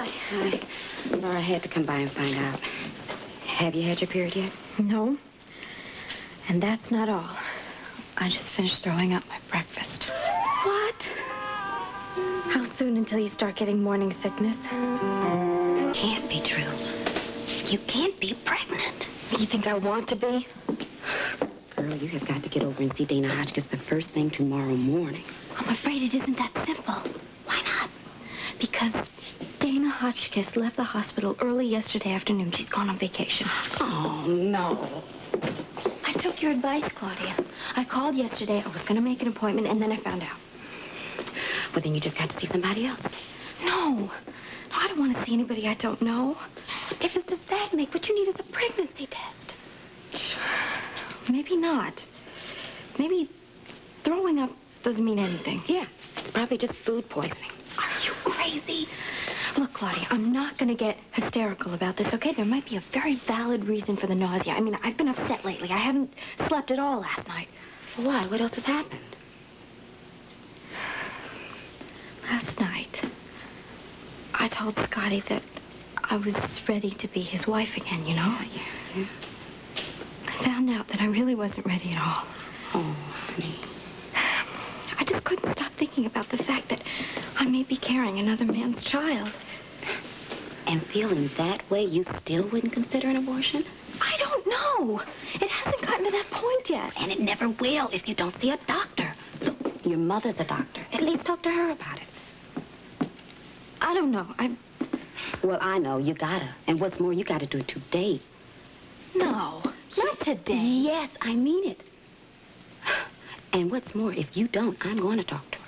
Hi. Hi. Laura had to come by and find out. Have you had your period yet? No. And that's not all. I just finished throwing up my breakfast. What? How soon until you start getting morning sickness? Can't be true. You can't be pregnant. You think I want to be? Girl, you have got to get over and see Dana Hotchkiss the first thing tomorrow morning. I'm afraid it isn't that simple. Why not? Because Dana Hotchkiss left the hospital early yesterday afternoon. She's gone on vacation. Oh, no. I took your advice, Claudia. I called yesterday. I was going to make an appointment, and then I found out. Well, then you just got to see somebody else. No. I don't want to see anybody I don't know. What difference does that make? What you need is a pregnancy test. Maybe not. Maybe throwing up doesn't mean anything. Yeah, it's probably just food poisoning. Are you crazy? Look, Claudia, I'm not going to get hysterical about this, okay? There might be a very valid reason for the nausea. I mean, I've been upset lately. I haven't slept at all last night. Why? What else has happened? Last night, I told Scotty that I was ready to be his wife again, you know? Yeah. I found out that I really wasn't ready at all. Oh, honey. I just couldn't stop thinking about the fact that I may be carrying another man's child. And feeling that way, you still wouldn't consider an abortion? I don't know. It hasn't gotten to that point yet. And it never will if you don't see a doctor. So your mother's a doctor. At least talk to her about it. I don't know. Well, I know. You gotta. And what's more, you gotta do it today. No, not today. Yes, I mean it. And what's more, if you don't, I'm going to talk to her.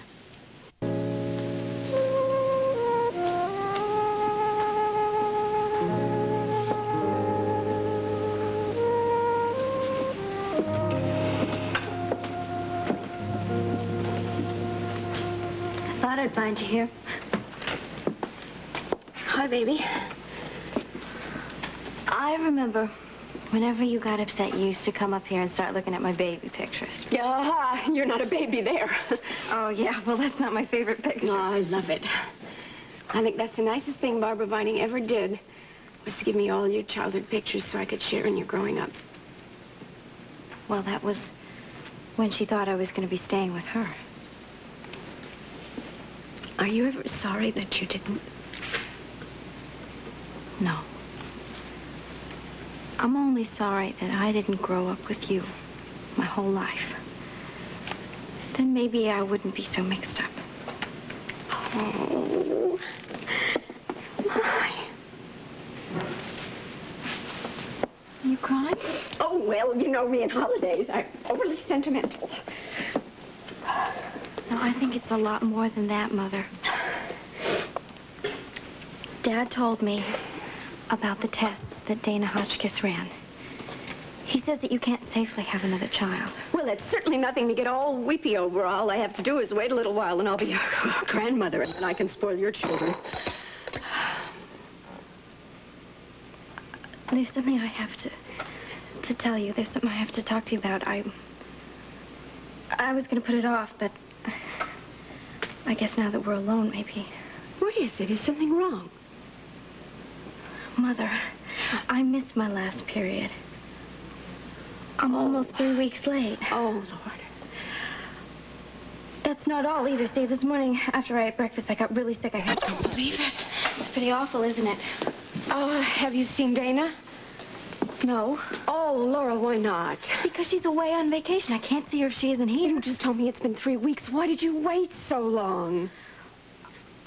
I thought I'd find you here. Hi, baby. I remember whenever you got upset, you used to come up here and start looking at my baby pictures. Yeah, you're not a baby there. Oh, yeah? Well, that's not my favorite picture. No, I love it. I think that's the nicest thing Barbara Vining ever did, was to give me all your childhood pictures so I could share in your growing up. Well, that was when she thought I was going to be staying with her. Are you ever sorry that you didn't? No. I'm only sorry that I didn't grow up with you my whole life. Then maybe I wouldn't be so mixed up. Oh, my. You crying? Oh, well, you know me in holidays. I'm overly sentimental. No, I think it's a lot more than that, Mother. Dad told me about the tests that Dana Hotchkiss ran. He says that you can't safely have another child. Well, it's certainly nothing to get all weepy over. All I have to do is wait a little while, and I'll be a grandmother, and then I can spoil your children. There's something I have to tell you. There's something I have to talk to you about. I was going to put it off, but I guess now that we're alone, maybe. What is it? Is something wrong? Mother, I missed my last period. I'm almost 3 weeks late. Oh, Lord. That's not all either. See, this morning after I ate breakfast, I got really sick. I can't believe it. It's pretty awful, isn't it? Have you seen Dana? No. Oh, Laura, why not? Because she's away on vacation. I can't see her if she isn't here. You just told me it's been 3 weeks. Why did you wait so long?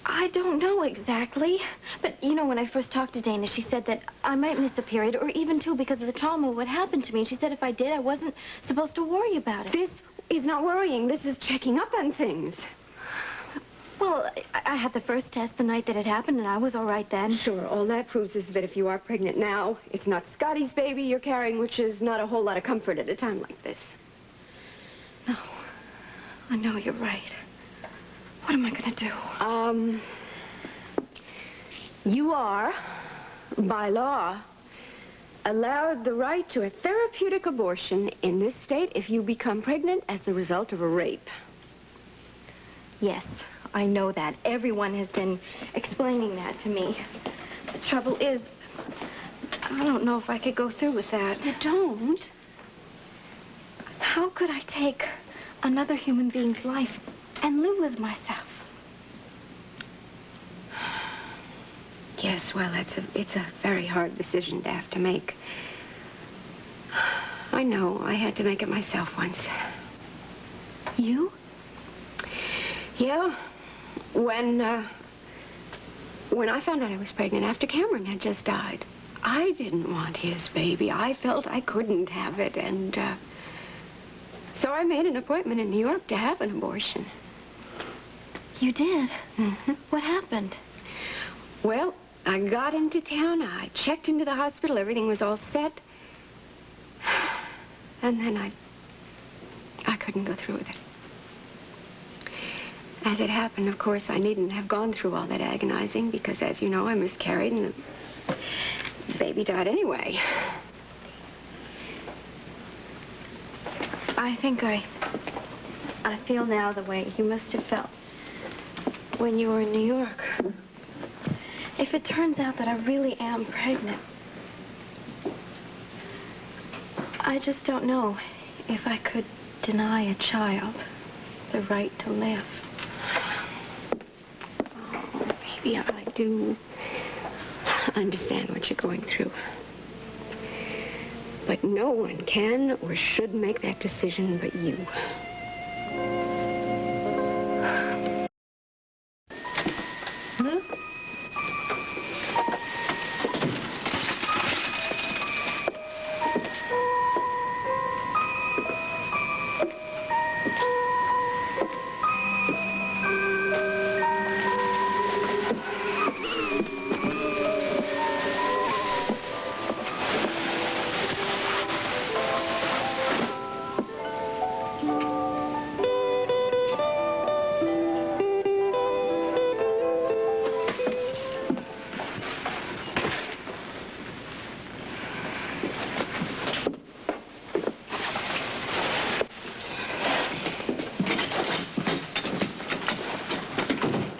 I don't know exactly. But, you know, when I first talked to Dana, she said that I might miss a period, or even two, because of the trauma of what happened to me. And she said if I did, I wasn't supposed to worry about it. This is not worrying. This is checking up on things. Well, I had the first test the night that it happened, and I was all right then. Sure, all that proves is that if you are pregnant now, it's not Scotty's baby you're carrying, which is not a whole lot of comfort at a time like this. No. I know you're right. What am I going to do? You are, by law, allowed the right to a therapeutic abortion in this state if you become pregnant as the result of a rape. Yes, I know that. Everyone has been explaining that to me. The trouble is, I don't know if I could go through with that. You don't? How could I take another human being's life and live with myself? Yes, well, it's a very hard decision to have to make. I know. I had to make it myself once. You? Yeah. When I found out I was pregnant after Cameron had just died, I didn't want his baby. I felt I couldn't have it, and so I made an appointment in New York to have an abortion. You did? Mm-hmm. What happened? Well, I got into town, I checked into the hospital, everything was all set, and then I couldn't go through with it. As it happened, of course, I needn't have gone through all that agonizing because, as you know, I miscarried and the baby died anyway. I think I feel now the way you must have felt when you were in New York. If it turns out that I really am pregnant, I just don't know if I could deny a child the right to live. Oh, baby, I do understand what you're going through. But no one can or should make that decision but you. Luke?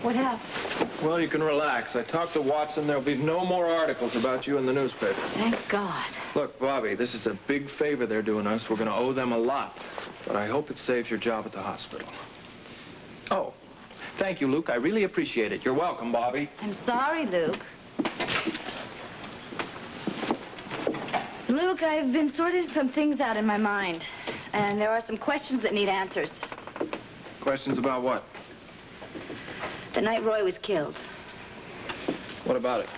What happened? Well, you can relax. I talked to Watson. There'll be no more articles about you in the newspapers. Thank God. Look, Bobby, this is a big favor they're doing us. We're going to owe them a lot. But I hope it saves your job at the hospital. Oh, thank you, Luke. I really appreciate it. You're welcome, Bobby. I'm sorry, Luke. Luke, I've been sorting some things out in my mind. And there are some questions that need answers. Questions about what? The night Roy was killed. What about it?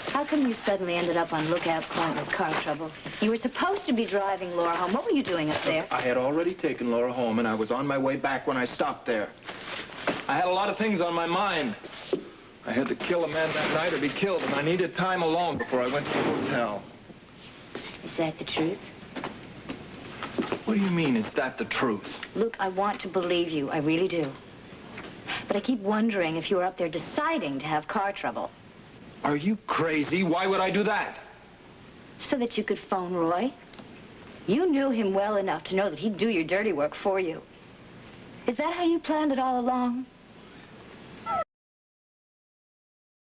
How come you suddenly ended up on Lookout Point with car trouble? You were supposed to be driving Laura home. What were you doing up there? I had already taken Laura home, and I was on my way back when I stopped there. I had a lot of things on my mind. I had to kill a man that night or be killed, and I needed time alone before I went to the hotel. Is that the truth? What do you mean, is that the truth? Luke, I want to believe you. I really do. But I keep wondering if you were up there deciding to have car trouble. Are you crazy? Why would I do that? So that you could phone Roy? You knew him well enough to know that he'd do your dirty work for you. Is that how you planned it all along?